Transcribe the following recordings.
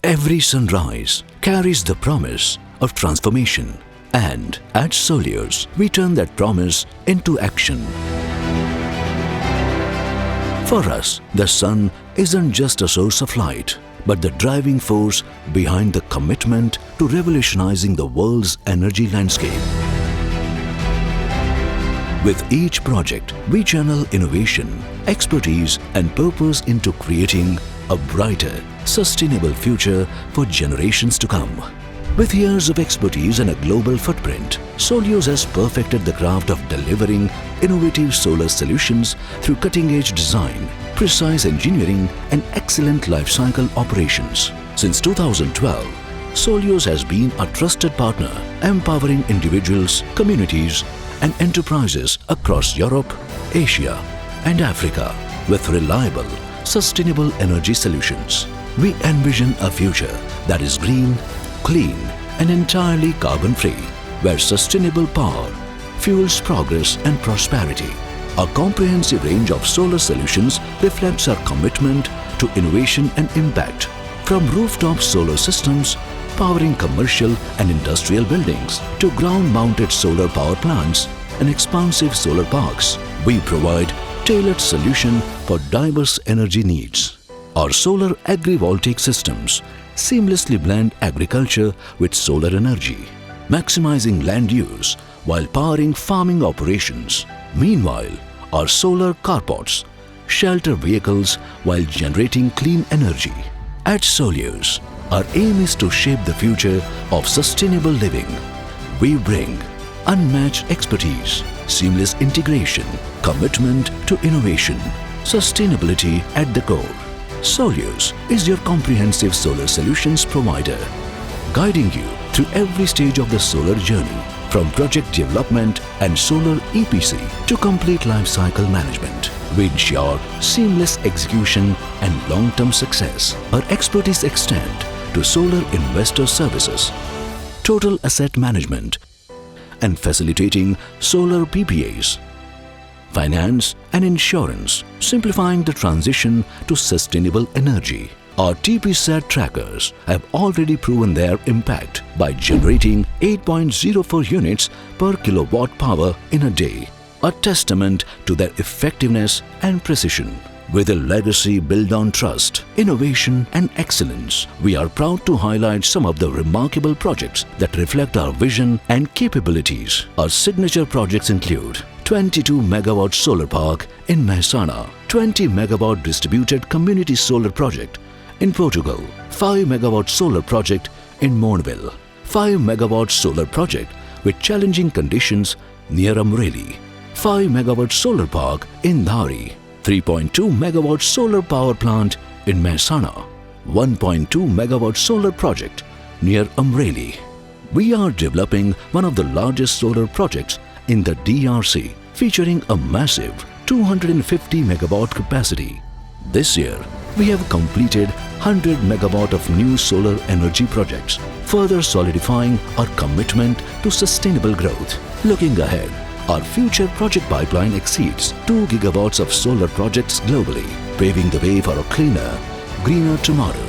Every sunrise carries the promise of transformation, and at Soleos, we turn that promise into action. For us, the sun isn't just a source of light, but the driving force behind the commitment to revolutionizing the world's energy landscape. With each project, we channel innovation, expertise, and purpose into creating a brighter, sustainable future for generations to come. With years of expertise and a global footprint, Soleos has perfected the craft of delivering innovative solar solutions through cutting-edge design, precise engineering, and excellent life cycle operations. Since 2012, Soleos has been a trusted partner, empowering individuals, communities, and enterprises across Europe, Asia, and Africa with reliable, sustainable energy solutions. We envision a future that is green, clean, and entirely carbon-free, where sustainable power fuels progress and prosperity. Our comprehensive range of solar solutions reflects our commitment to innovation and impact. From rooftop solar systems powering commercial and industrial buildings to ground-mounted solar power plants and expansive solar parks, we provide tailored solutions for diverse energy needs. Our solar agrivoltaic systems seamlessly blend agriculture with solar energy, maximizing land use while powering farming operations. Meanwhile, our solar carports shelter vehicles while generating clean energy. At Soleos, our aim is to shape the future of sustainable living. We bring unmatched expertise, seamless integration, commitment to innovation, sustainability at the core. Soleos is your comprehensive solar solutions provider, guiding you through every stage of the solar journey, from project development and solar EPC to complete life cycle management. We ensure seamless execution and long-term success. Our expertise extends to solar investor services, total asset management, and facilitating solar PPAs, finance and insurance, simplifying the transition to sustainable energy. Our TPSAT trackers have already proven their impact by generating 8.04 units per kilowatt power in a day, a testament to their effectiveness and precision. With a legacy built on trust, innovation, and excellence, we are proud to highlight some of the remarkable projects that reflect our vision and capabilities. Our signature projects include 22 megawatt solar park in Mehsana, 20 megawatt distributed community solar project in Portugal, 5 megawatt solar project in Monville, 5 megawatt solar project with challenging conditions near Amreli, 5 megawatt solar park in Dhari, 3.2 megawatt solar power plant in Mehsana, 1.2 megawatt solar project near Amreli. We are developing one of the largest solar projects in the DRC, featuring a massive 250 megawatt capacity. This year, we have completed 100 megawatt of new solar energy projects, further solidifying our commitment to sustainable growth. Looking ahead, our future project pipeline exceeds 2 gigawatts of solar projects globally, paving the way for a cleaner, greener tomorrow.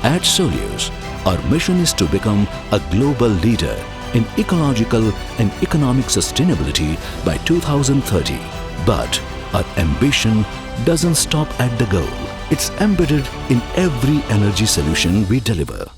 At Soleos, our mission is to become a global leader in ecological and economic sustainability by 2030. But our ambition doesn't stop at the goal. It's embedded in every energy solution we deliver.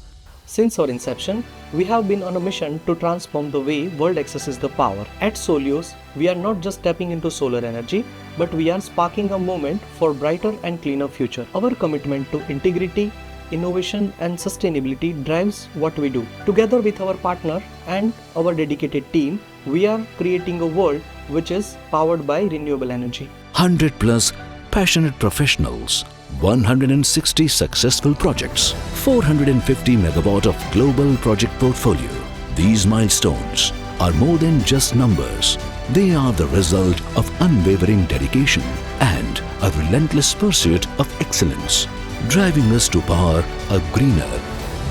Since our inception, we have been on a mission to transform the way world accesses the power. At Soleos, we are not just tapping into solar energy, but we are sparking a movement for brighter and cleaner future. Our commitment to integrity, innovation and sustainability drives what we do. Together with our partner and our dedicated team, we are creating a world which is powered by renewable energy. 100 plus passionate professionals, 160 successful projects, 450 megawatt of global project portfolio. These milestones are more than just numbers. They are the result of unwavering dedication and a relentless pursuit of excellence, driving us to power a greener,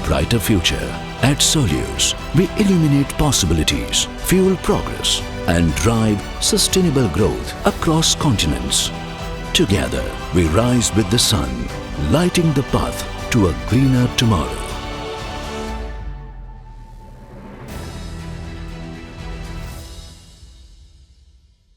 brighter future. At Soleos, we illuminate possibilities, fuel progress, and drive sustainable growth across continents. Together, we rise with the sun, lighting the path to a greener tomorrow.